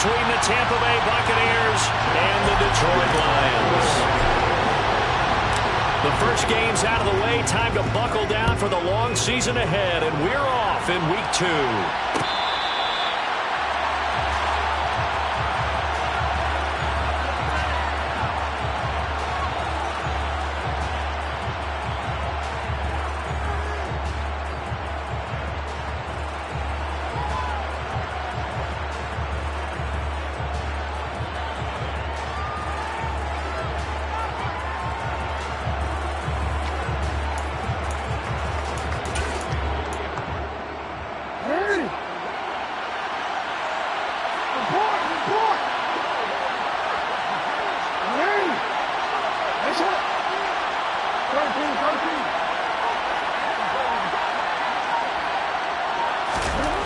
between the Tampa Bay Buccaneers and the Detroit Lions. The first game's out of the way. Time to buckle down for the long season ahead, and we're off in Week 2.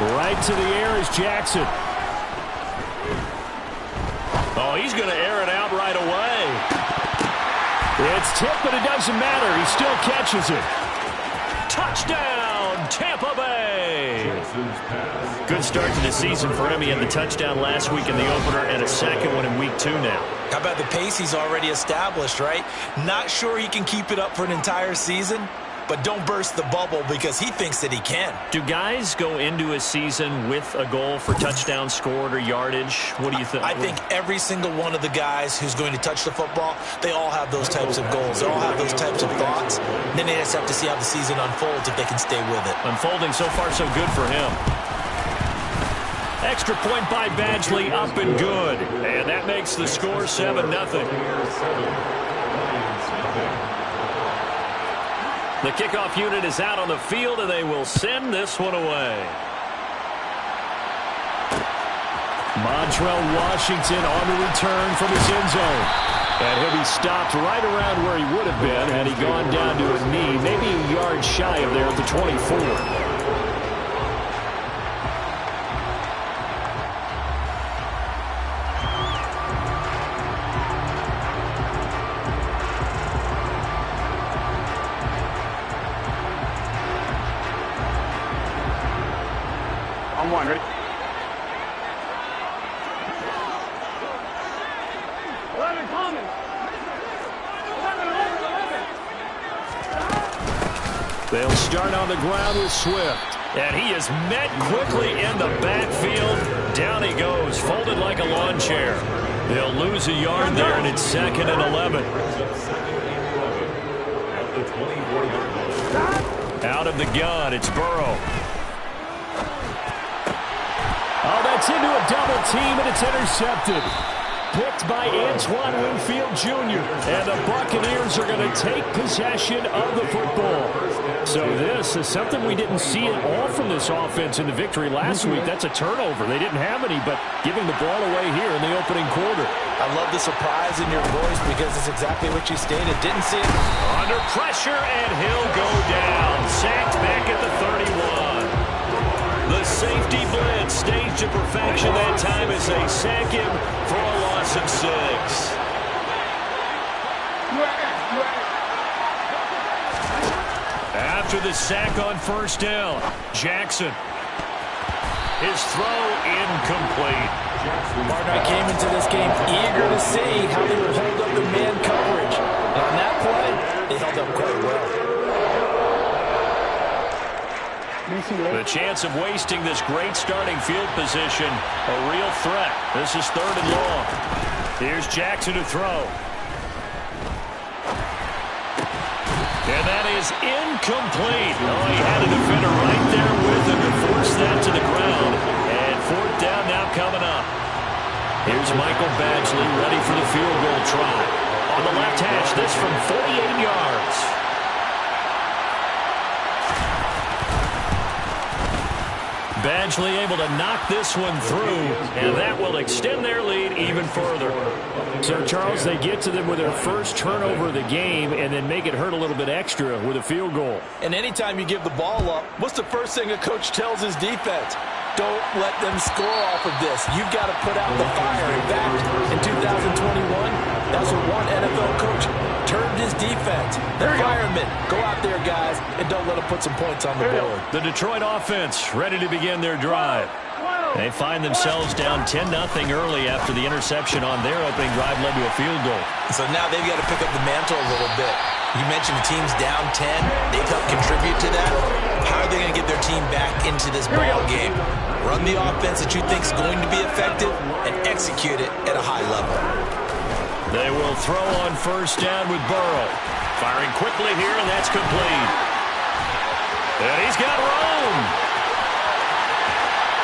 Right to the air is Jackson. Oh, he's going to air it out right away. It's tipped, but it doesn't matter. He still catches it. Touchdown, Tampa Bay. Good start to the season for him. He had the touchdown last week in the opener and a second one in Week 2 now. How about the pace he's already established, right? Not sure he can keep it up for an entire season, but don't burst the bubble because he thinks that he can. Do guys go into a season with a goal for touchdown scored or yardage? What do you think? I think every single one of the guys who's going to touch the football, they all have those types of goals. They all have those types of thoughts. Then they just have to see how the season unfolds if they can stay with it. Unfolding so far so good for him. Extra point by Badgley, up and good. And that makes the score 7-0. The kickoff unit is out on the field, and they will send this one away. Montrell Washington on the return from his end zone. And he'll be stopped right around where he would have been had he gone down to a knee, maybe a yard shy of there at the 24. Ready? They'll start on the ground with Swift. And he is met quickly in the backfield. Down he goes, folded like a lawn chair. They'll lose a yard there, and it's 2nd and 11. Out of the gun, it's Burrow. Oh, that's into a double team, and it's intercepted. Picked by Antoine Winfield Jr. And the Buccaneers are going to take possession of the football. So this is something we didn't see at all from this offense in the victory last week. That's a turnover. They didn't have any, but giving the ball away here in the opening quarter. I love the surprise in your voice because it's exactly what you stated. Didn't see it. Under pressure, and he'll go down. Sacked back at the 31. The safety blitz staged to perfection that time as they sack him for a loss of 6. After the sack on first down, Jackson. His throw incomplete. Partner, I came into this game eager to see how they would hold up the man coverage. And on that play, they held up quite well. The chance of wasting this great starting field position, a real threat. This is 3rd and long. Here's Jackson to throw. And that is incomplete. Oh, he had a defender right there with him to force that to the ground. And 4th down now coming up. Here's Michael Badgley ready for the field goal try. On the left hash, this from 48 yards. Badgley able to knock this one through, and that will extend their lead even further. So, Charles, they get to them with their first turnover of the game and then make it hurt a little bit extra with a field goal. And anytime you give the ball up, what's the first thing a coach tells his defense? Don't let them score off of this. You've got to put out the fire. In fact, in 2021, that's what one NFL coach termed his defense. The firemen. Go out there, guys, and don't let them put some points on the board. The Detroit offense ready to begin their drive. They find themselves down 10-0 early after the interception on their opening drive led to a field goal. So now they've got to pick up the mantle a little bit. You mentioned the team's down 10. They've helped contribute to that. How are they going to get their team back into this ball game? Run the offense that you think is going to be effective and execute it at a high level. They will throw on first down with Burrow. Firing quickly here, and that's complete. And he's got room.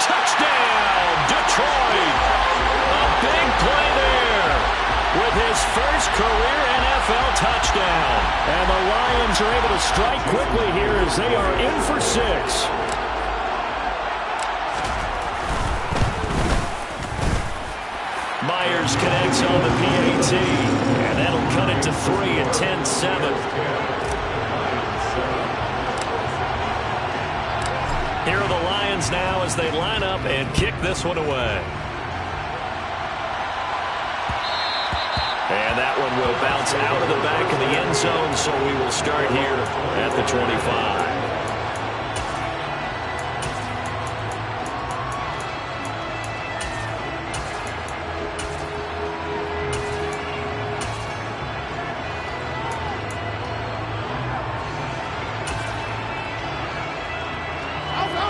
Touchdown, Detroit. A big play there with his first career NFL touchdown. And the Lions are able to strike quickly here as they are in for 6. Myers connects on the PAT, and that'll cut it to 3 at 10-7. Here are the Lions now as they line up and kick this one away. And that one will bounce out of the back of the end zone, so we will start here at the 25.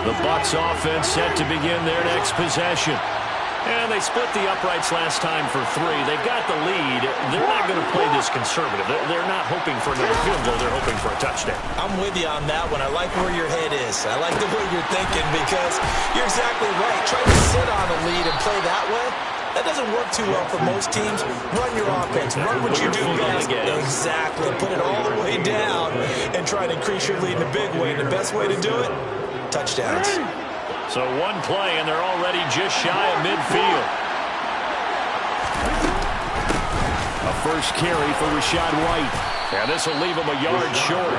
The Bucs offense set to begin their next possession. And they split the uprights last time for 3. They've got the lead. They're not going to play this conservative. They're not hoping for another field goal. They're hoping for a touchdown. I'm with you on that one. I like where your head is. I like the way you're thinking because you're exactly right. Try to sit on a lead and play that way. That doesn't work too well for most teams. Run your offense. Run what you do best. Exactly. Put it all the way down and try to increase your lead in a big way. And the best way to do it, touchdowns. So one play, and they're already just shy of midfield. A first carry for Rachaad White. And this will leave him a yard short.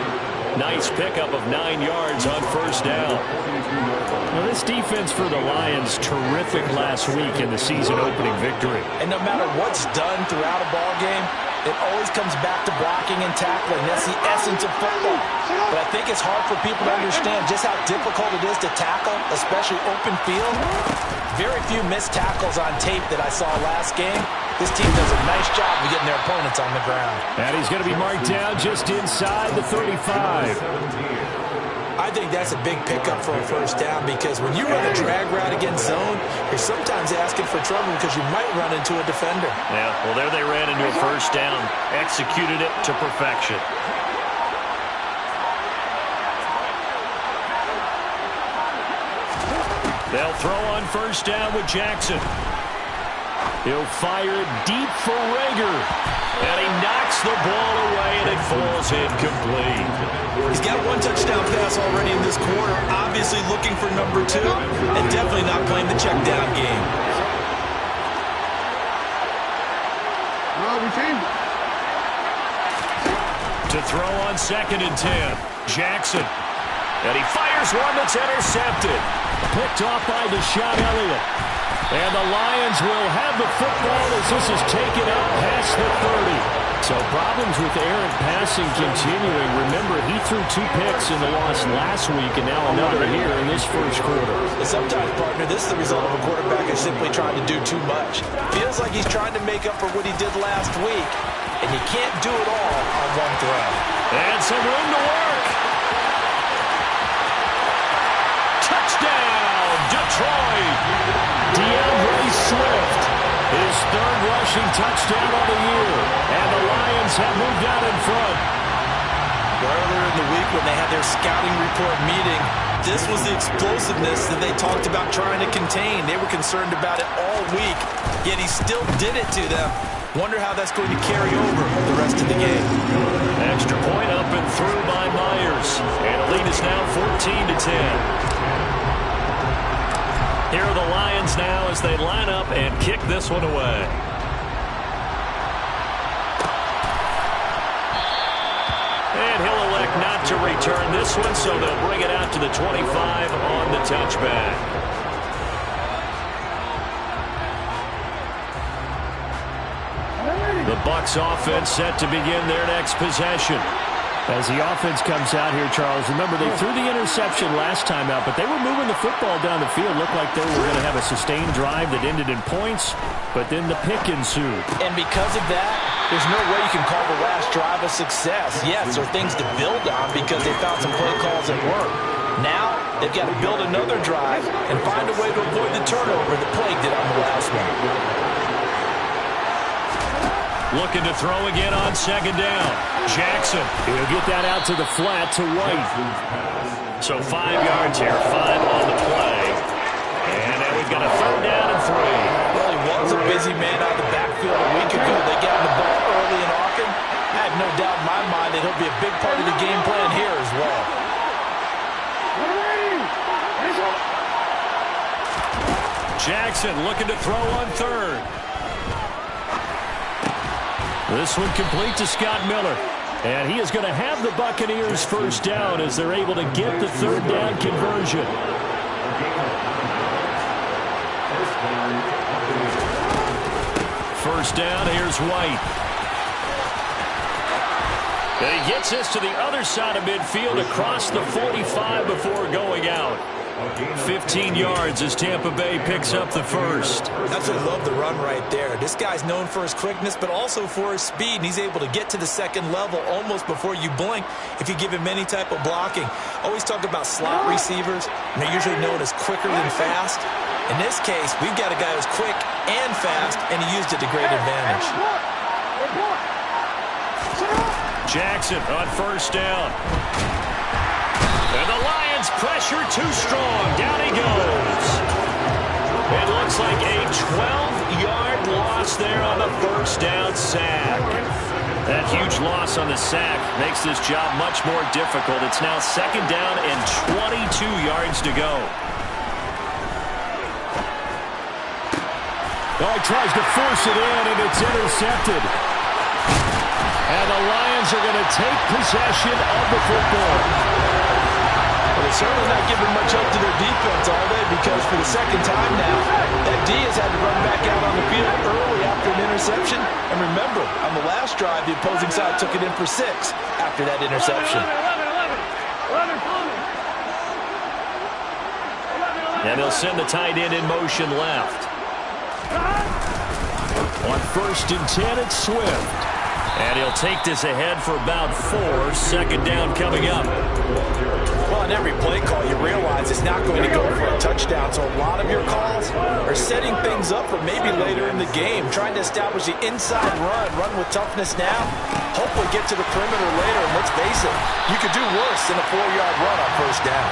Nice pickup of 9 yards on first down. Now, this defense for the Lions, terrific last week in the season-opening victory. And no matter what's done throughout a ball game, it always comes back to blocking and tackling. That's the essence of football. But I think it's hard for people to understand just how difficult it is to tackle, especially open field. Very few missed tackles on tape that I saw last game. This team does a nice job of getting their opponents on the ground. And he's going to be marked down just inside the 35. I think that's a big pickup for a first down because when you run a drag route against zone, you're sometimes asking for trouble because you might run into a defender. Yeah, well, there they ran into a first down. Executed it to perfection. They'll throw on first down with Jackson. He'll fire deep for Rager. And he knocks the ball away, and it falls incomplete. He's got 1 touchdown pass already in this quarter. Obviously looking for number 2, and definitely not playing the check down game. To throw on 2nd and 10. Jackson. And he fires one that's intercepted. Picked off by Deshaun Elliott. And the Lions will have the football as this is taken out past the 30. So problems with errant passing continuing. Remember, he threw 2 picks in the loss last week and now another here in this first quarter. And sometimes, partner, this is the result of a quarterback is simply trying to do too much. Feels like he's trying to make up for what he did last week, and he can't do it all on one throw. And some room to work. Touchdown, Detroit. DeAndre Swift, his 3rd rushing touchdown of the year. And the Lions have moved out in front. Earlier in the week when they had their scouting report meeting, this was the explosiveness that they talked about trying to contain. They were concerned about it all week, yet he still did it to them. Wonder how that's going to carry over the rest of the game. Extra point up and through by Myers. And the lead is now 14-10. Here are the Lions now as they line up and kick this one away. And he'll elect not to return this one, so they'll bring it out to the 25 on the touchback. The Bucs offense set to begin their next possession. As the offense comes out here, Charles, remember they threw the interception last time out, but they were moving the football down the field. Looked like they were going to have a sustained drive that ended in points, but then the pick ensued. And because of that, there's no way you can call the last drive a success. Yes, there are things to build on because they found some play calls that work. Now, they've got to build another drive and find a way to avoid the turnover that plagued it on the last one. Looking to throw again on second down. Jackson, he'll get that out to the flat to White. So 5 yards here, 5 on the play. And now we've got a third down and 3. Well, he was a busy man out of the backfield a week ago. They got him the ball early and often. I have no doubt in my mind that he'll be a big part of the game plan here as well. Jackson looking to throw on third. This one complete to Scott Miller. And he is going to have the Buccaneers first down as they're able to get the third down conversion. First down, here's White. And he gets this to the other side of midfield across the 45 before going out. 15 yards as Tampa Bay picks up the first. Absolutely love the run right there. This guy's known for his quickness, but also for his speed, and he's able to get to the second level almost before you blink if you give him any type of blocking. Always talk about slot receivers, and they're usually known as quicker than fast. In this case, we've got a guy who's quick and fast, and he used it to great advantage. Jackson on first down. And the Lions pressure too strong. Down he goes. It looks like a 12-yard loss there on the first down sack. That huge loss on the sack makes this job much more difficult. It's now second down and 22 yards to go. Oh, he tries to force it in, and it's intercepted. And the Lions are going to take possession of the football. Well, they're certainly not giving much help to their defense, are they? Because for the second time now, that D has had to run back out on the field early after an interception. And remember, on the last drive, the opposing side took it in for 6 after that interception. And they'll send the tight end in motion left. On first and 10, it's Swift. And he'll take this ahead for about 4. Second down coming up. Well, in every play call, you realize it's not going to go for a touchdown. So a lot of your calls are setting things up for maybe later in the game, trying to establish the inside run with toughness now, hopefully get to the perimeter later. And let's face it, you could do worse than a 4-yard run on first down.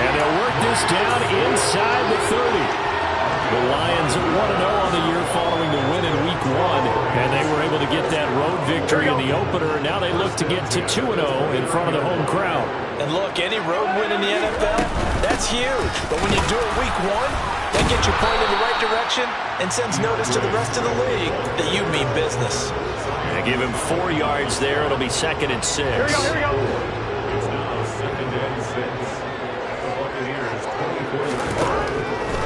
And they'll work this down inside the 30. The Lions are 1-0 on the year following the win in Week 1, and they were able to get that road victory in the opener. Now they look to get to 2-0 in front of the home crowd. And look, any road win in the NFL, that's huge. But when you do it Week 1, that gets you pointed in the right direction and sends notice to the rest of the league that you mean business. They give him 4 yards there. It'll be second and 6. Here we go.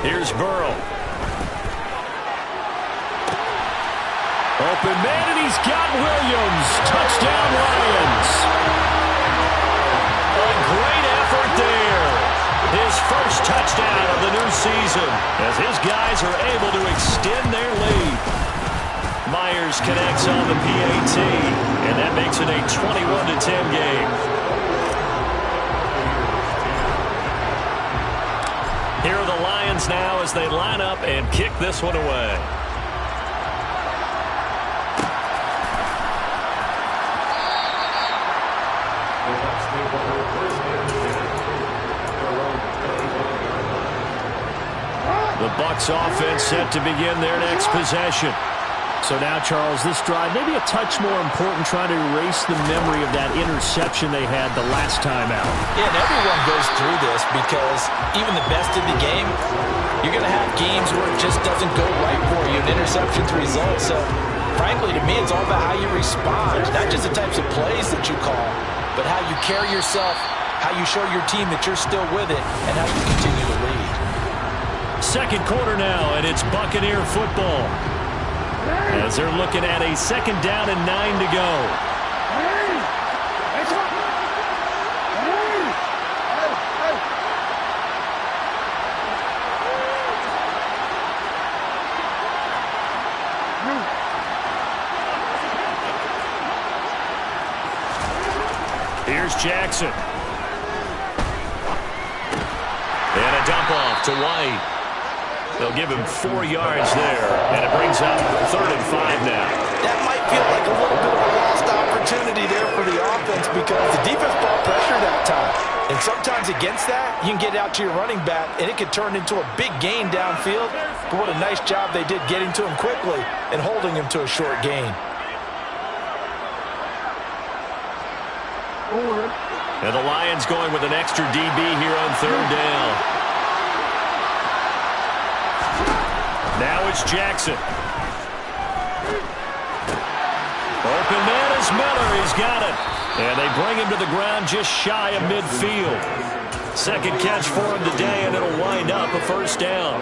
Here's Burrow. Open man, and he's got Williams. Touchdown, Lions. A great effort there. His first touchdown of the new season as his guys are able to extend their lead. Myers connects on the PAT, and that makes it a 21-10 game. Here are the Lions now as they line up and kick this one away. The Bucs offense set to begin their next possession. So now, Charles, this drive maybe a touch more important, trying to erase the memory of that interception they had the last time out. Yeah, and everyone goes through this because even the best in the game, you're going to have games where it just doesn't go right for you, and interceptions result. So, frankly, to me, it's all about how you respond, not just the types of plays that you call, but how you carry yourself, how you show your team that you're still with it, and how you continue to lead. Second quarter now, and it's Buccaneer football. As they're looking at a second down and 9 to go. Here's Jackson. And a dump off to White. They'll give him 4 yards there, and it brings up 3rd and 5 now. That might feel like a little bit of a lost opportunity there for the offense because the defense brought pressure that time. And sometimes against that, you can get out to your running back, and it could turn into a big gain downfield. But what a nice job they did getting to him quickly and holding him to a short gain. And the Lions going with an extra DB here on 3rd down. Now it's Jackson. Open man is Miller. He's got it. And they bring him to the ground just shy of midfield. 2nd catch for him today, and it'll wind up a 1st down.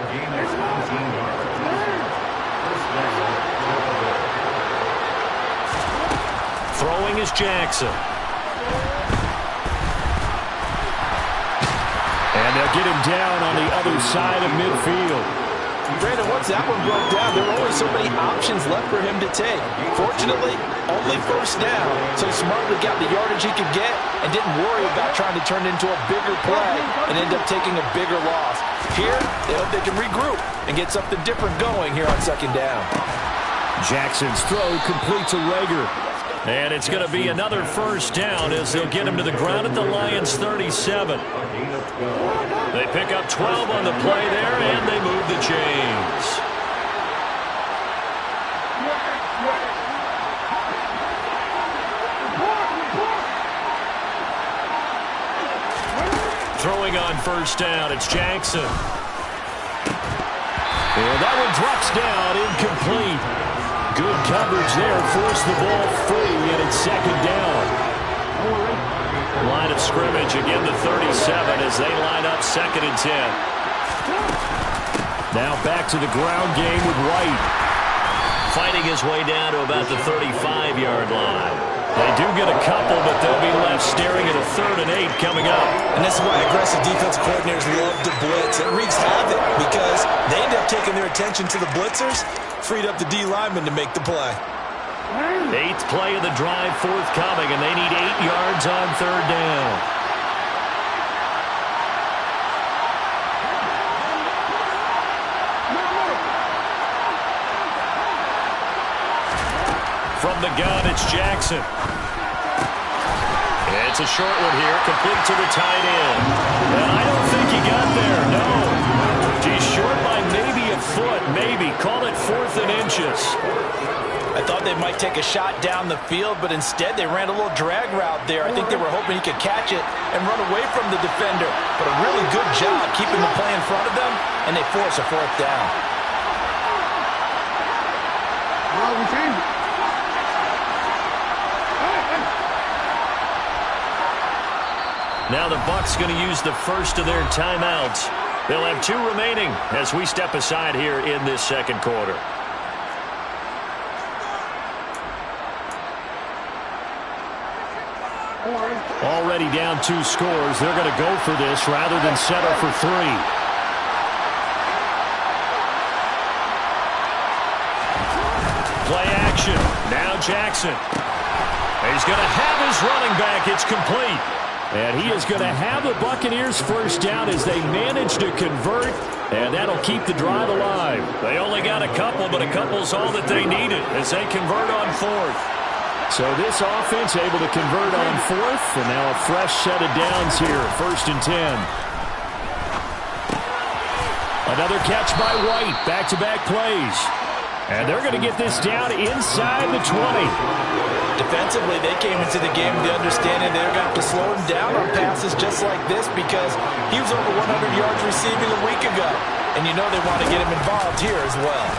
Throwing is Jackson. And they'll get him down on the other side of midfield. Brandon, once that one broke down, there were only so many options left for him to take. Fortunately, only 1st down, so he smartly got the yardage he could get and didn't worry about trying to turn it into a bigger play and end up taking a bigger loss. Here, they hope they can regroup and get something different going here on 2nd down. Jackson's throw complete to Rager. And it's going to be another 1st down as they'll get him to the ground at the Lions' 37. They pick up 12 on the play there, and they move the chains. Throwing on 1st down, it's Jackson. And that one drops down, incomplete. Good coverage there, forced the ball free, and it's 2nd down. Line of scrimmage, again the 37 as they line up 2nd and 10. Now back to the ground game with White. Fighting his way down to about the 35-yard line. They do get a couple, but they'll be left staring at a 3rd and 8 coming up. And this is why aggressive defense coordinators love to blitz. It wreaks havoc because they end up taking their attention to the blitzers, freed up the D lineman to make the play. 8th play of the drive forthcoming, and they need 8 yards on 3rd down. From the gun, it's Jackson. It's a short one here, complete to the tight end. And I don't think he got there, no. He's short by maybe a foot, maybe. Call it 4th and inches. I thought they might take a shot down the field, but instead they ran a little drag route there. I think they were hoping he could catch it and run away from the defender. But a really good job keeping the play in front of them, and they force a 4th down. Now the Bucs going to use the first of their timeouts. They'll have 2 remaining as we step aside here in this 2nd quarter. Already down 2 scores. They're going to go for this rather than settle for 3. Play action. Now Jackson. He's going to have his running back. It's complete. And he is going to have the Buccaneers 1st down as they manage to convert, and that'll keep the drive alive. They only got a couple, but a couple's all that they needed as they convert on 4th. So this offense able to convert on 4th, and now a fresh set of downs here, 1st and 10. Another catch by White, back-to-back plays. And they're going to get this down inside the 20. Defensively, they came into the game with the understanding they're going to have to slow him down on passes just like this because he was over 100 yards receiving a week ago. And you know they want to get him involved here as well.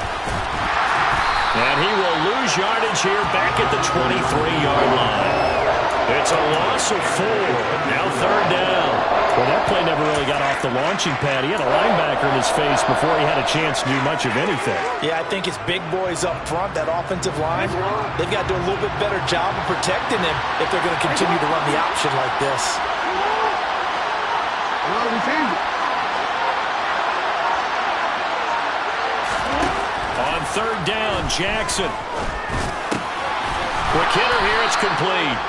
And he will lose yardage here back at the 23-yard line. It's a loss of 4. Now 3rd down. Well, that play never really got off the launching pad. He had a linebacker in his face before he had a chance to do much of anything. Yeah, I think it's big boys up front, that offensive line. They've got to do a little bit better job of protecting him if they're going to continue to run the option like this. On 3rd down, Jackson. Quick hitter here, it's complete.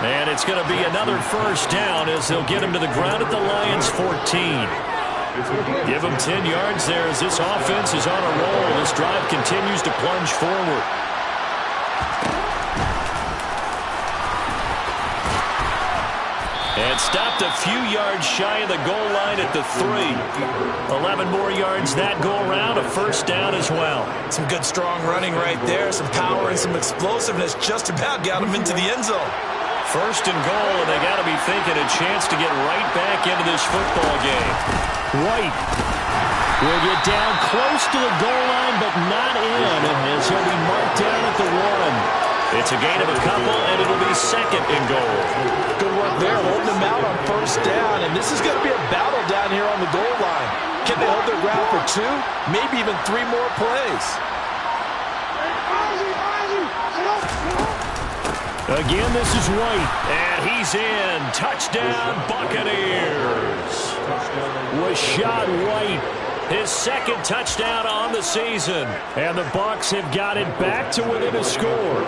And it's going to be another first down as they'll get him to the ground at the Lions' 14. Give him 10 yards there as this offense is on a roll. This drive continues to plunge forward. And stopped a few yards shy of the goal line at the 3. 11 more yards that go around, a first down as well. Some good strong running right there, some power and some explosiveness just about got him into the end zone. First and goal, and they got to be thinking a chance to get right back into this football game. White will get down close to the goal line, but not in, as he'll be marked down at the 1. It's a gain of a couple, and it'll be second and goal. Good work there, holding them out on first down, and this is going to be a battle down here on the goal line. Can they hold their ground for 2, maybe even 3 more plays? Again, this is White, and he's in. Touchdown, Buccaneers. Rachaad White, his second touchdown on the season. And the Bucs have got it back to within a score.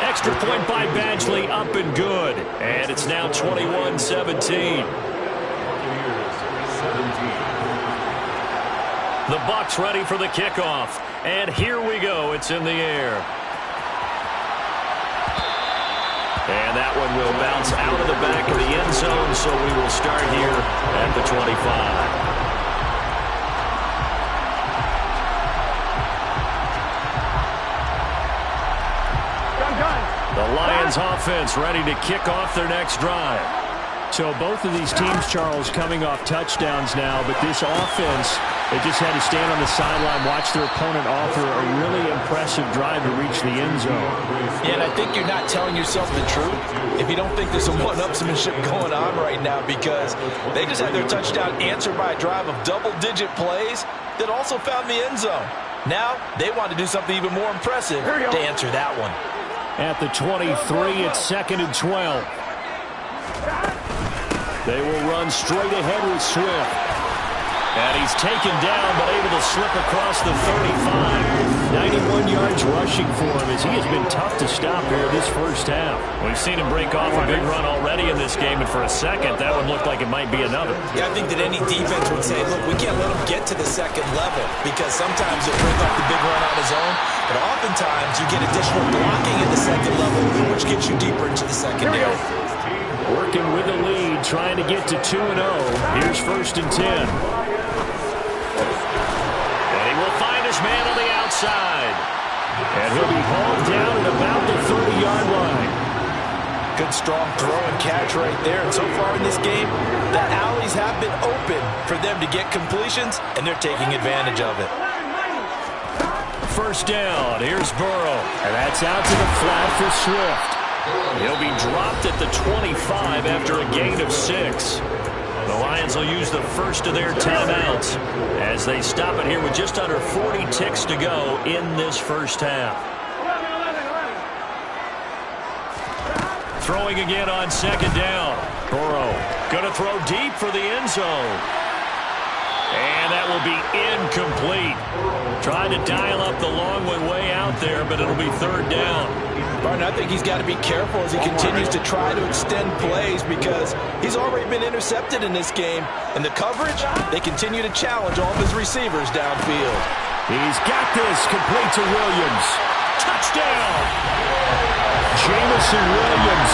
Extra point by Badgley, up and good. And it's now 21-17. The Bucs ready for the kickoff. And here we go. It's in the air. And that one will bounce out of the back of the end zone, so we will start here at the 25. The Lions offense ready to kick off their next drive. So both of these teams, Charles, coming off touchdowns now, but this offense, they just had to stand on the sideline, watch their opponent offer a really impressive drive to reach the end zone. Yeah, and I think you're not telling yourself the truth if you don't think there's some one-upsmanship going on right now, because they just had their touchdown answered by a drive of double-digit plays that also found the end zone. Now they want to do something even more impressive to answer that one. At the 23, it's 2nd and 12. They will run straight ahead with Swift. And he's taken down, but able to slip across the 35. 91 yards rushing for him, as he has been tough to stop here this first half. We've seen him break off a big run already in this game, and for a second, that one looked like it might be another. Yeah, I think that any defense would say, look, we can't let him get to the second level, because sometimes he'll break off the big run on his own, but oftentimes you get additional blocking in the second level, which gets you deeper into the secondary. Working with the lead, trying to get to 2-0. Here's 1st and 10. And he will find his man on the outside. And he'll be hauled down at about the 30-yard line. Good strong throw and catch right there. And so far in this game, the alleys have been open for them to get completions, and they're taking advantage of it. First down, here's Burrow. And that's out to the flat for Swift. He'll be dropped at the 25 after a gain of 6. The Lions will use the first of their timeouts as they stop it here with just under 40 ticks to go in this first half. Throwing again on 2nd down. Burrow going to throw deep for the end zone. And that will be incomplete. Trying to dial up the long way out there, but it'll be 3rd down. Barton, I think he's got to be careful as he continues to try to extend plays, because he's already been intercepted in this game. And the coverage, they continue to challenge all of his receivers downfield. He's got this, complete to Williams. Touchdown! Jameson Williams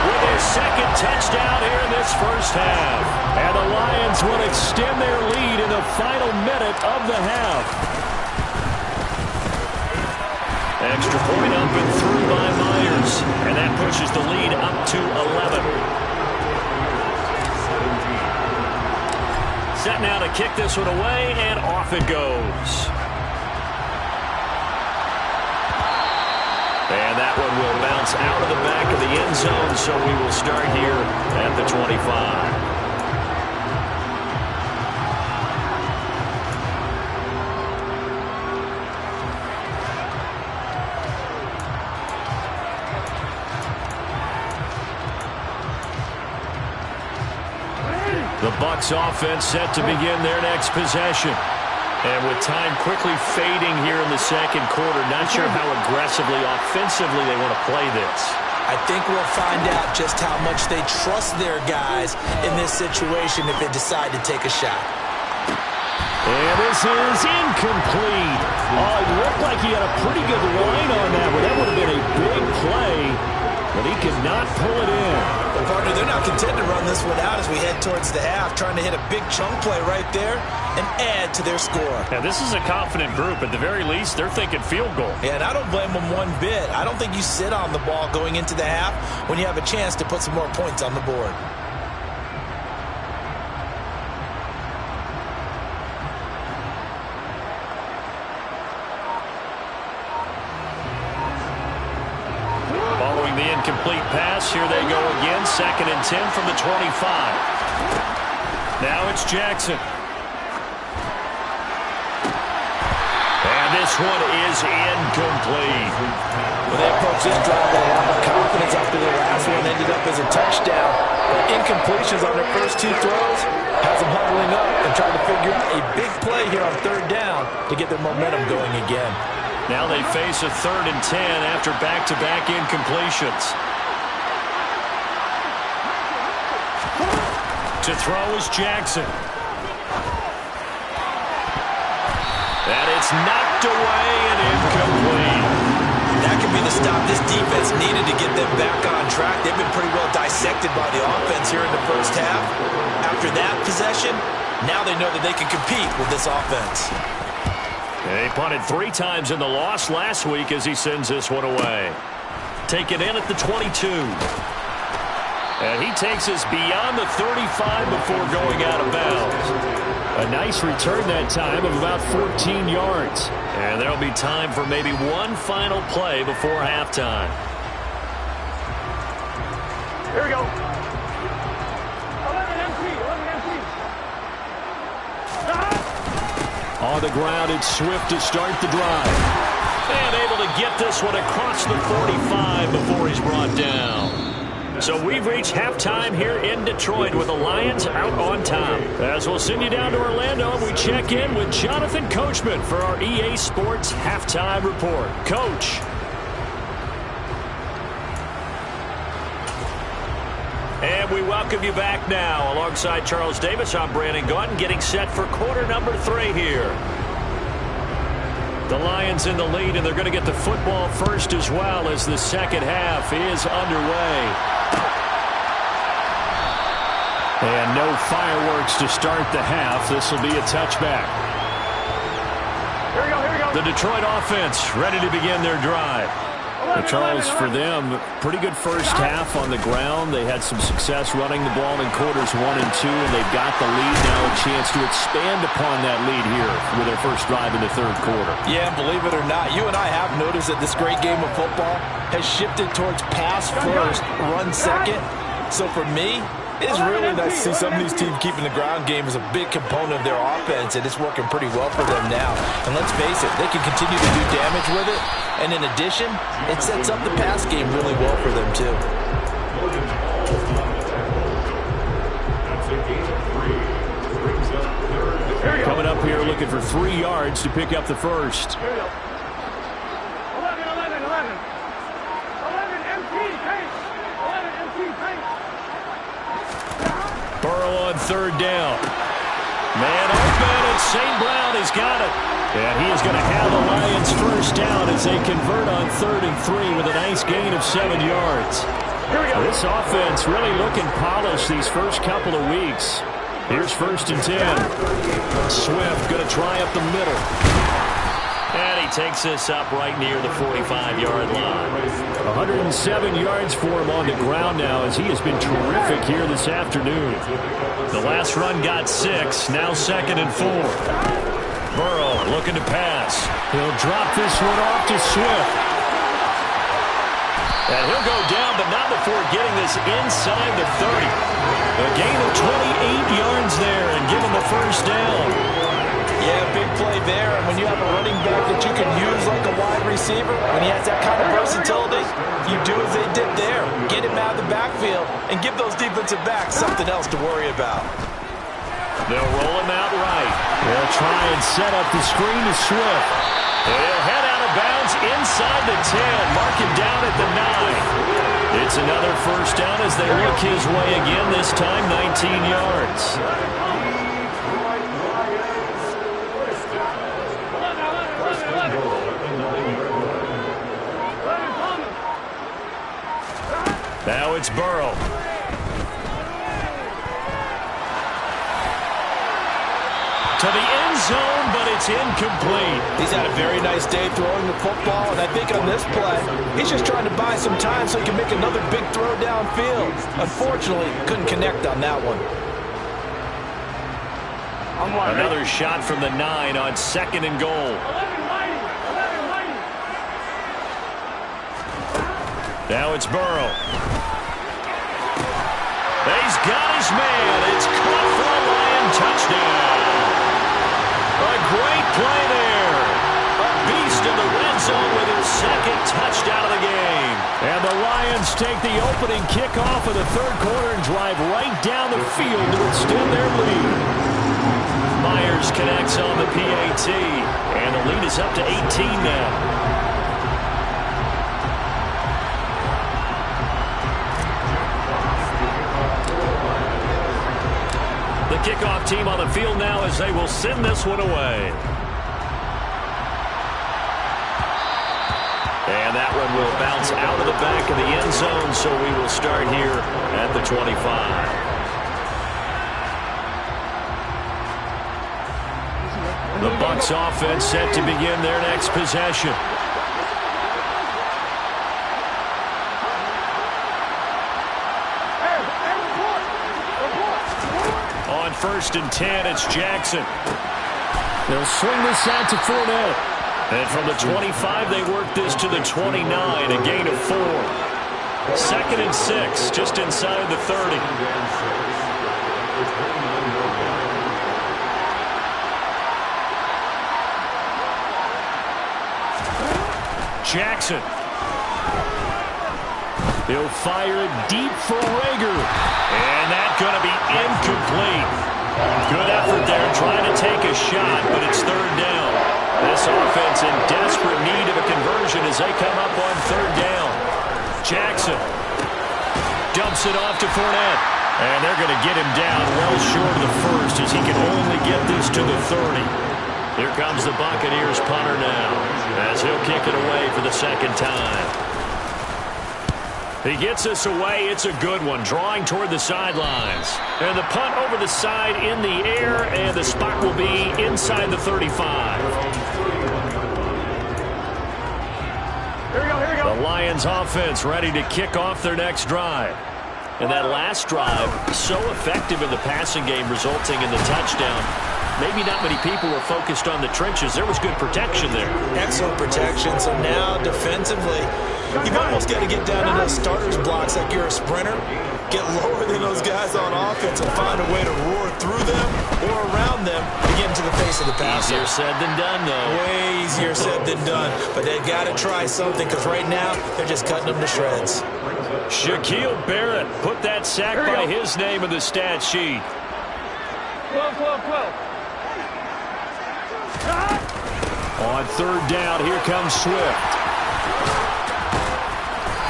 with his 2nd touchdown here in this first half. And the Lions will extend their lead in the final minute of the half. Extra point up and through by Myers. And that pushes the lead up to 11. Set now to kick this one away, and off it goes. And that one will bounce out of the back of the end zone, so we will start here at the 25. The Bucs offense set to begin their next possession. And with time quickly fading here in the second quarter, not sure how aggressively, offensively they want to play this. I think we'll find out just how much they trust their guys in this situation if they decide to take a shot. And this is incomplete. Oh, it looked like he had a pretty good line on that one. That would have been a big play, but he could not pull it in. Well, partner, they're not content to run this one out as we head towards the half, trying to hit a big chunk play right there and add to their score. Yeah, this is a confident group. At the very least, they're thinking field goal. Yeah, and I don't blame them one bit. I don't think you sit on the ball going into the half when you have a chance to put some more points on the board. The incomplete pass. Here they go again. 2nd and 10 from the 25. Now it's Jackson. And this one is incomplete. Well, they approach this drive with a lot of confidence after the last one ended up as a touchdown. But incompletions on their first 2 throws has them huddling up and trying to figure out a big play here on 3rd down to get their momentum going again. Now they face a 3rd and 10 after back-to-back incompletions. To throw is Jackson. And it's knocked away and incomplete. That could be the stop this defense needed to get them back on track. They've been pretty well dissected by the offense here in the first half. After that possession, now they know that they can compete with this offense. He punted 3 times in the loss last week as he sends this one away. Taken in at the 22. And he takes us beyond the 35 before going out of bounds. A nice return that time of about 14 yards. And there'll be time for maybe one final play before halftime. Here we go. On the ground, it's Swift to start the drive. And able to get this one across the 45 before he's brought down. So we've reached halftime here in Detroit with the Lions out on top. As we'll send you down to Orlando, we check in with Jonathan Coachman for our EA Sports Halftime Report. Coach. And we welcome you back now. Alongside Charles Davis, I'm Brandon Gaudin, getting set for quarter number 3 here. The Lions in the lead, and they're going to get the football first as well as the second half is underway. And no fireworks to start the half. This will be a touchback. Here we go, here we go. The Detroit offense ready to begin their drive. Charles, for them, pretty good first half on the ground. They had some success running the ball in quarters 1 and 2, and they've got the lead now, a chance to expand upon that lead here with their first drive in the 3rd quarter. Yeah, believe it or not, you and I have noticed that this great game of football has shifted towards pass first, run second. So for me, it's really nice to see some of these teams keeping the ground game as a big component of their offense, and it's working pretty well for them now. And let's face it, they can continue to do damage with it. And in addition, it sets up the pass game really well for them, too. Coming up here looking for 3 yards to pick up the first. 11, 11, 11. 11 empty pace. 11 empty pace. Burrow on 3rd down. Man open, and St. Brown has got it. And he is going to have the Lions first down as they convert on 3rd and 3 with a nice gain of 7 yards. This offense really looking polished these first couple of weeks. Here's 1st and 10. Swift going to try up the middle. And he takes this up right near the 45-yard line. 107 yards for him on the ground now as he has been terrific here this afternoon. The last run got 6, now 2nd and 4. Burrow looking to pass. He'll drop this one off to Swift. And he'll go down, but not before getting this inside the 30. A gain of 28 yards there and give him the first down. Yeah, big play there. And when you have a running back that you can use like a wide receiver, when he has that kind of versatility, you do as they did there. Get him out of the backfield and give those defensive backs something else to worry about. They'll roll him out right. They'll try and set up the screen to Swift. He'll head out of bounds inside the 10. Mark him down at the 9. It's another first down as they look his way again, this time 19 yards. Now it's Burrow. To the end zone, but it's incomplete. He's had a very nice day throwing the football, and I think on this play, he's just trying to buy some time so he can make another big throw downfield. Unfortunately, couldn't connect on that one. Another shot from the 9 on 2nd and goal. Now it's Burrow. He's got his man. It's caught for a Lion touchdown. A great play there. A beast in the red zone with his 2nd touchdown of the game. And the Lions take the opening kickoff of the 3rd quarter and drive right down the field to extend their lead. Myers connects on the PAT, and the lead is up to 18 now. The kickoff team on the field now as they will send this one away. And that one will bounce out of the back of the end zone, so we will start here at the 25. The Bucs offense set to begin their next possession. On 1st and 10, it's Jackson. They'll swing this out to Fournette. And from the 25, they work this to the 29, a gain of 4. 2nd and 6, just inside the 30. Jackson. He'll fire it deep for Rager. And that's going to be incomplete. Good effort there trying to take a shot, but it's 3rd down. This offense in desperate need of a conversion as they come up on 3rd down. Jackson dumps it off to Fournette. And they're going to get him down well short of the 1st as he can only get this to the 30. Here comes the Buccaneers punter now as he'll kick it away for the 2nd time. He gets this away. It's a good one, drawing toward the sidelines. And the punt over the side in the air, and the spot will be inside the 35. Here we go. The Lions offense ready to kick off their next drive. And that last drive, so effective in the passing game, resulting in the touchdown. Maybe not many people were focused on the trenches. There was good protection there. Excellent protection. So now defensively, you've almost got to get down to those starters blocks like you're a sprinter. Get lower than those guys on offense and find a way to roar through them or around them to get into the face of the passer. Easier said than done, though. Way easier said than done. But they've got to try something because right now they're just cutting them to shreds. Shaquille Barrett put that sack by his name in the stat sheet. 12. On 3rd down, here comes Swift.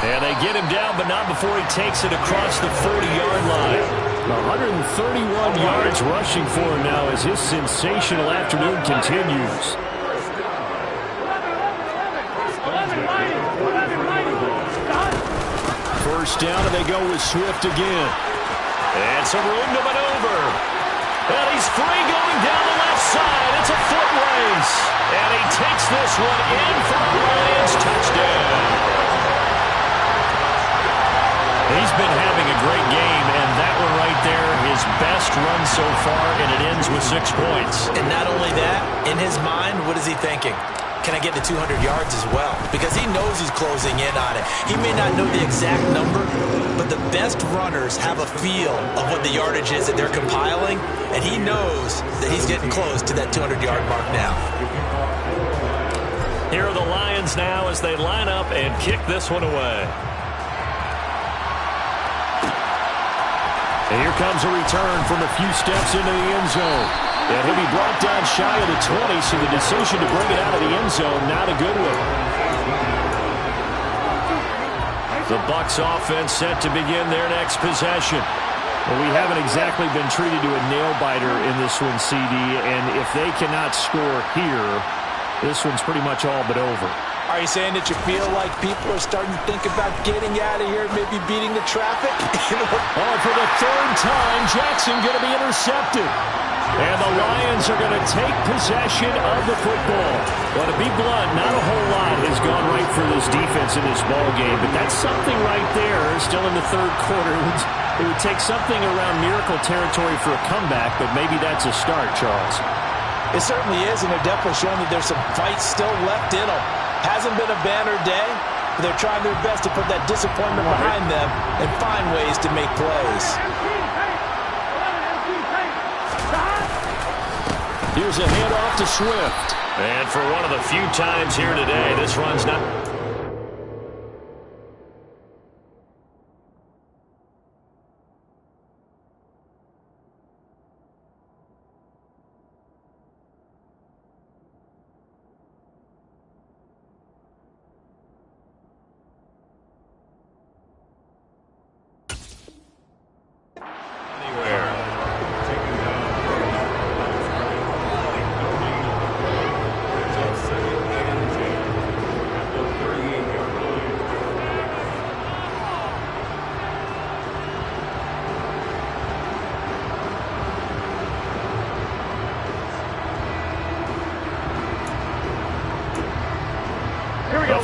And they get him down, but not before he takes it across the 40-yard line. 131 yards rushing for him now as his sensational afternoon continues. First down, and they go with Swift again. And some room to maneuver. And he's free going down the left side. It's a foot race. And he takes this one in for a Lions touchdown. He's been having a great game, and that one right there, his best run so far, and it ends with 6 points. And not only that, in his mind, what is he thinking? Can I get to 200 yards as well? Because he knows he's closing in on it. He may not know the exact number, but the best runners have a feel of what the yardage is that they're compiling, and he knows that he's getting close to that 200-yard mark now. Here are the Lions now as they line up and kick this one away. And here comes a return from a few steps into the end zone. And he'll be brought down shy of the 20, so the decision to bring it out of the end zone, not a good one. The Bucs offense set to begin their next possession. Well, we haven't exactly been treated to a nail-biter in this one, CD, and if they cannot score here, this one's pretty much all but over. Are you saying that you feel like people are starting to think about getting out of here, maybe beating the traffic? Oh, for the third time, Jackson going to be intercepted. And the Lions are going to take possession of the football. Well, to be blunt, not a whole lot has gone right for this defense in this ball game, but that's something right there. Still in the third quarter. It would take something around miracle territory for a comeback, but maybe that's a start, Charles. It certainly is, and they're definitely showing that there's some fight still left in them. Hasn't been a banner day, but they're trying their best to put that disappointment behind them and find ways to make plays. Here's a handoff to Swift. And for one of the few times here today, this run's not...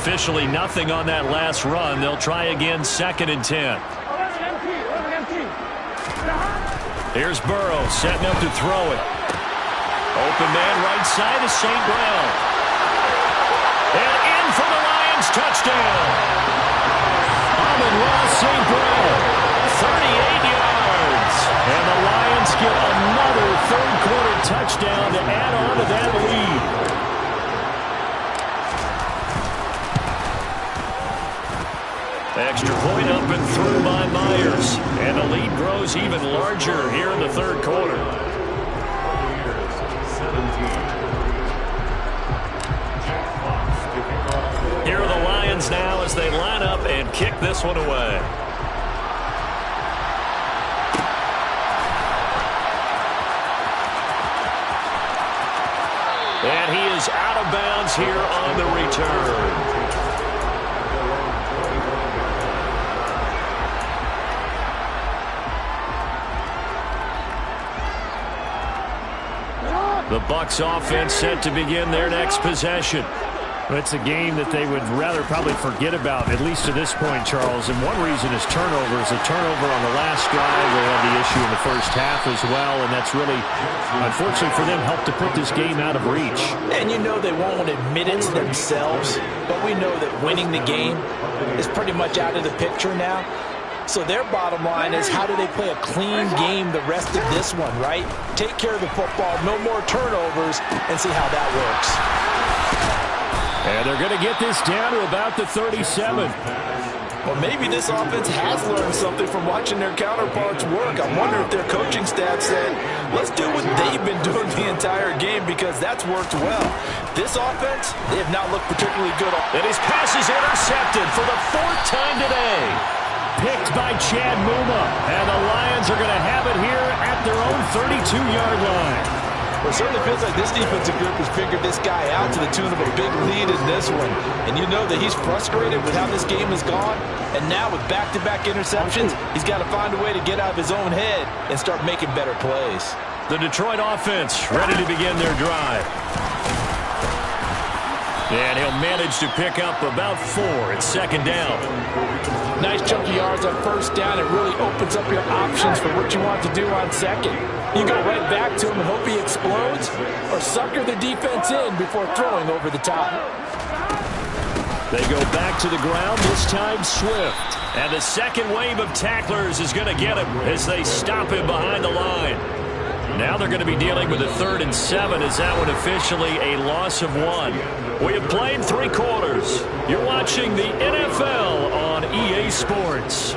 Officially nothing on that last run. They'll try again, 2nd and 10. Here's Burrow setting up to throw it. Open man right side is St. Brown. And in for the Lions, touchdown. Amon-Ra St. Brown, 38 yards. And the Lions get another third-quarter touchdown to add on to that lead. Extra point up and through by Myers. And the lead grows even larger here in the third quarter. Here are the Lions now as they line up and kick this one away. And he is out of bounds here on the return. The Bucs offense set to begin their next possession. It's a game that they would rather probably forget about, at least to this point, Charles. And one reason is turnovers. A turnover on the last drive. They had the issue in the first half as well, and that's really, unfortunately for them, helped to put this game out of reach. And you know they won't admit it to themselves, but we know that winning the game is pretty much out of the picture now. So their bottom line is, how do they play a clean game the rest of this one, right? Take care of the football, no more turnovers, and see how that works. And they're going to get this down to about the 37. Well, maybe this offense has learned something from watching their counterparts work. I wonder if their coaching staff said, let's do what they've been doing the entire game, because that's worked well. This offense, they have not looked particularly good. And his pass is intercepted for the 4th time today. Picked by Chad Muma. And the Lions are going to have it here at their own 32-yard line. Well, it certainly feels like this defensive group has figured this guy out to the tune of a big lead in this one. And you know that he's frustrated with how this game has gone. And now with back-to-back interceptions, he's got to find a way to get out of his own head and start making better plays. The Detroit offense ready to begin their drive. And he'll manage to pick up about 4 at 2nd down. Nice chunky yards on 1st down. It really opens up your options for what you want to do on 2nd. You go right back to him and hope he explodes, or sucker the defense in before throwing over the top. They go back to the ground, this time Swift. And the second wave of tacklers is going to get him as they stop him behind the line. Now they're going to be dealing with a 3rd and 7 as that one officially a loss of 1. We have played 3 quarters. You're watching the NFL on EA Sports.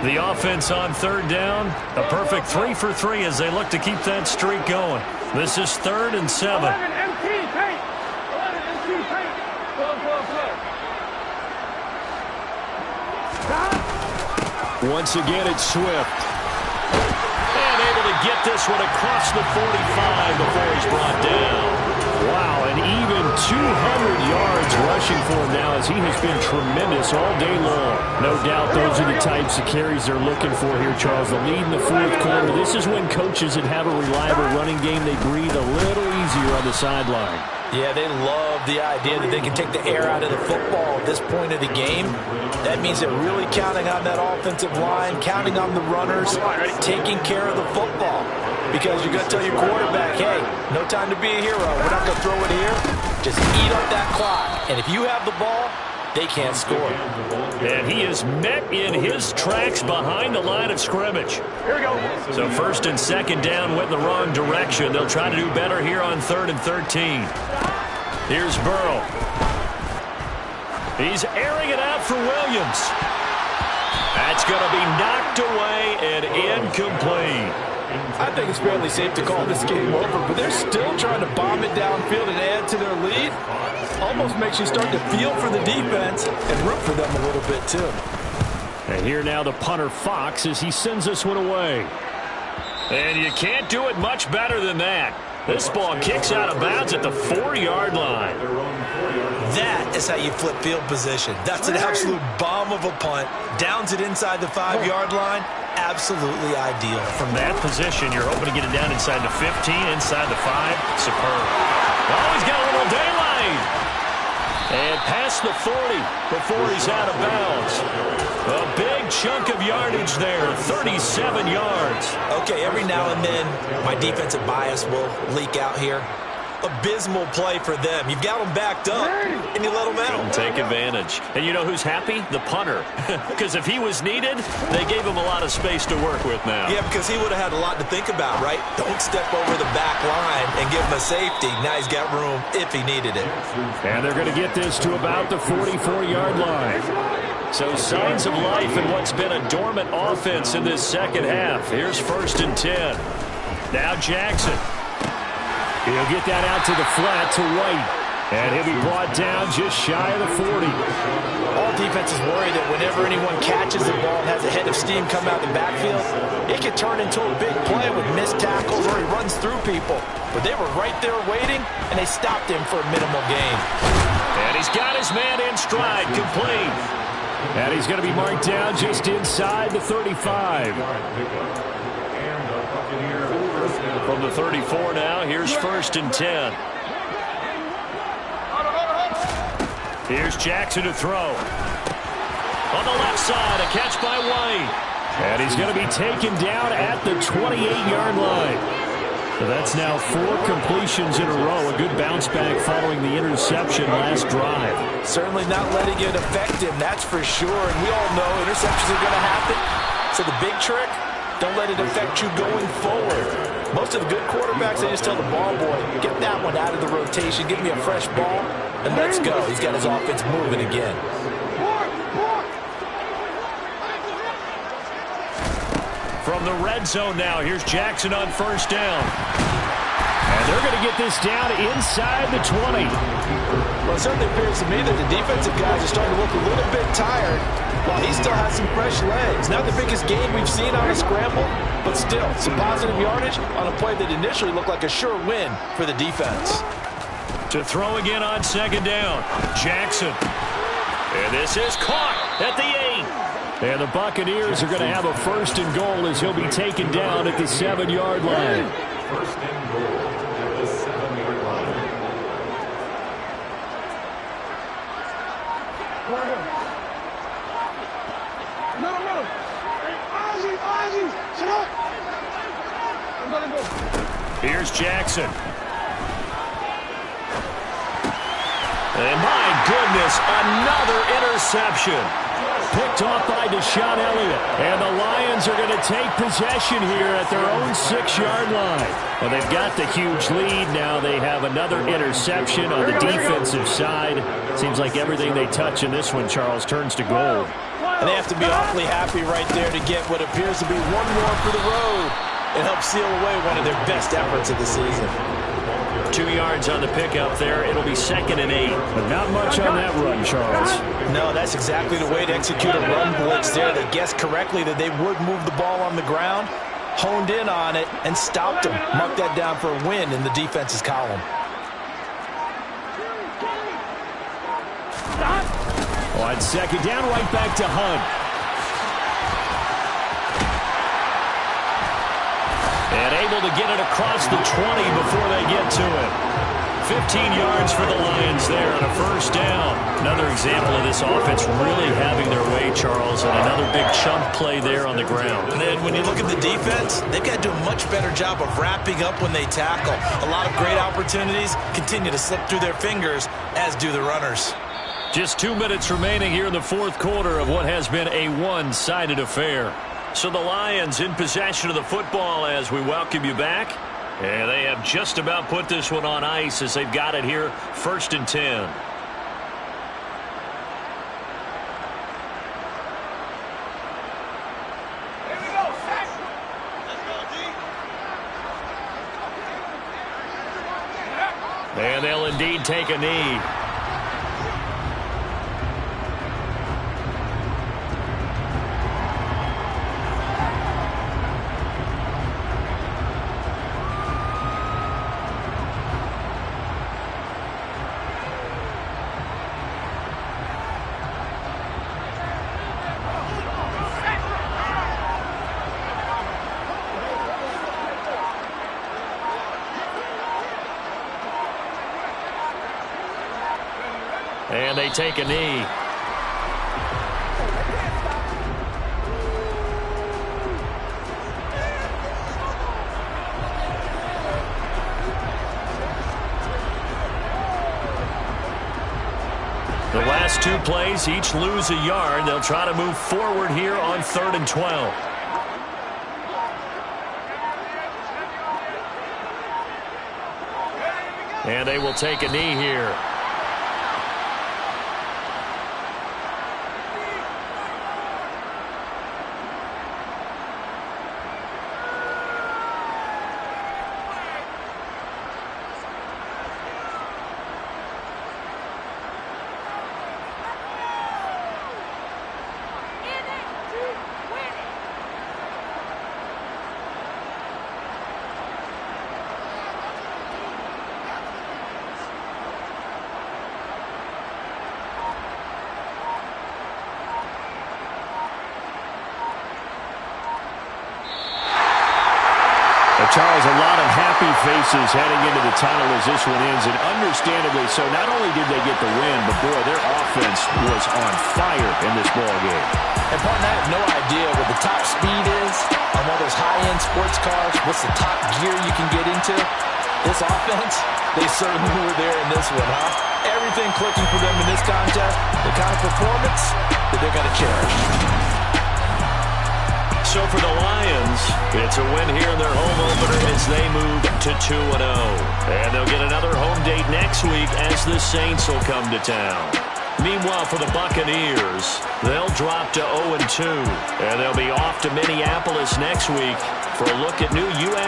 The offense on third down. A perfect 3 for 3 as they look to keep that streak going. This is 3rd and 7. Once again, it's Swift. And able to get this one across the 45 before he's brought down. Wow, and even 200 yards rushing for him now as he has been tremendous all day long. No doubt those are the types of carries they're looking for here, Charles. The lead in the fourth quarter. This is when coaches that have a reliable running game, they breathe a little easier on the sideline. Yeah, they love the idea that they can take the air out of the football at this point of the game. That means they're really counting on that offensive line, counting on the runners, taking care of the football. Because you're going to tell your quarterback, hey, no time to be a hero. We're not going to throw it here. Just eat up that clock. And if you have the ball, they can't score. And he is met in his tracks behind the line of scrimmage. Here we go. So 1st and 2nd down went in the wrong direction. They'll try to do better here on 3rd and 13. Here's Burrow. He's airing it out for Williams. That's going to be knocked away and incomplete. I think it's fairly safe to call this game over, but they're still trying to bomb it downfield and add to their lead. Almost makes you start to feel for the defense and root for them a little bit, too. And here now the punter, Fox, as he sends this one away. And you can't do it much better than that. This ball kicks out of bounds at the 4-yard line. That is how you flip field position. That's an absolute bomb of a punt. Downs it inside the 5-yard line. Absolutely ideal. From that position, you're hoping to get it down inside the 15, inside the 5. Superb. Oh, he's got a little daylight. And past the 40 before he's out of bounds. A big chunk of yardage there, 37 yards. Okay, every now and then, my defensive bias will leak out here. Abysmal play for them. You've got them backed up, and you let them out. Don't take advantage. And you know who's happy? The punter. Because if he was needed, they gave him a lot of space to work with now. Yeah, because he would have had a lot to think about, right? Don't step over the back line and give him a safety. Now he's got room if he needed it. And they're going to get this to about the 44-yard line. So signs of life in what's been a dormant offense in this second half. Here's 1st and 10. Now Jackson. He'll get that out to the flat to White. And he'll be brought down just shy of the 40. All defenses worry that whenever anyone catches the ball and has a head of steam come out the backfield, it can turn into a big play with missed tackles or he runs through people. But they were right there waiting, and they stopped him for a minimal gain. And he's got his man in stride, complete. And he's going to be marked down just inside the 35. From the 34 now, here's 1st and 10. Here's Jackson to throw. On the left side, a catch by White. And he's going to be taken down at the 28-yard line. So that's now 4 completions in a row. A good bounce back following the interception last drive. Certainly not letting it affect him, that's for sure. And we all know interceptions are going to happen. So the big trick, don't let it affect you going forward. Most of the good quarterbacks, they just tell the ball boy, get that one out of the rotation, give me a fresh ball, and let's go. He's got his offense moving again. From the red zone now, here's Jackson on 1st down. And they're going to get this down inside the 20. Well, it certainly appears to me that the defensive guys are starting to look a little bit tired while he still has some fresh legs. Not the biggest game we've seen on a scramble, but still, some positive yardage on a play that initially looked like a sure win for the defense. To throw again on 2nd down, Jackson. And this is caught at the 8. And the Buccaneers are going to have a 1st and goal as he'll be taken down at the 7-yard line. 1st and goal at the 7-yard line. Here's Jackson. And my goodness, another interception. Picked off by Deshaun Elliott. And the Lions are going to take possession here at their own 6-yard line. Well, they've got the huge lead. Now they have another interception on the defensive side. Seems like everything they touch in this one, Charles, turns to gold. And they have to be awfully happy right there to get what appears to be one more for the road. It helps seal away one of their best efforts of the season. 2 yards on the pickup there. It'll be 2nd and 8. But not much on that run, Charles. No, that's exactly the way to execute a run blitz there. They guessed correctly that they would move the ball on the ground, honed in on it, and stopped them. Mark that down for a win in the defense's column. On 2nd down, right back to Hunt. And able to get it across the 20 before they get to it. 15 yards for the Lions there on a 1st down. Another example of this offense really having their way, Charles, and another big chunk play there on the ground. And then when you look at the defense, they've got to do a much better job of wrapping up when they tackle. A lot of great opportunities continue to slip through their fingers, as do the runners. Just 2 minutes remaining here in the 4th quarter of what has been a one-sided affair. So the Lions in possession of the football as we welcome you back. And they have just about put this one on ice as they've got it here, 1st and 10. And they'll indeed take a knee. And they take a knee. The last 2 plays, each lose a yard. They'll try to move forward here on 3rd and 12. And they will take a knee here. Charles, a lot of happy faces heading into the tunnel as this one ends, and understandably so. Not only did they get the win, but boy, their offense was on fire in this ball game. And partner, I have no idea what the top speed is on one of those high-end sports cars. What's the top gear you can get into? This offense, they certainly were there in this one, huh? Everything clicking for them in this contest, the kind of performance that they're going to cherish. So for the Lions, it's a win here in their home opener as they move to 2-0. And they'll get another home date next week as the Saints will come to town. Meanwhile, for the Buccaneers, they'll drop to 0-2. And they'll be off to Minneapolis next week for a look at new U.S.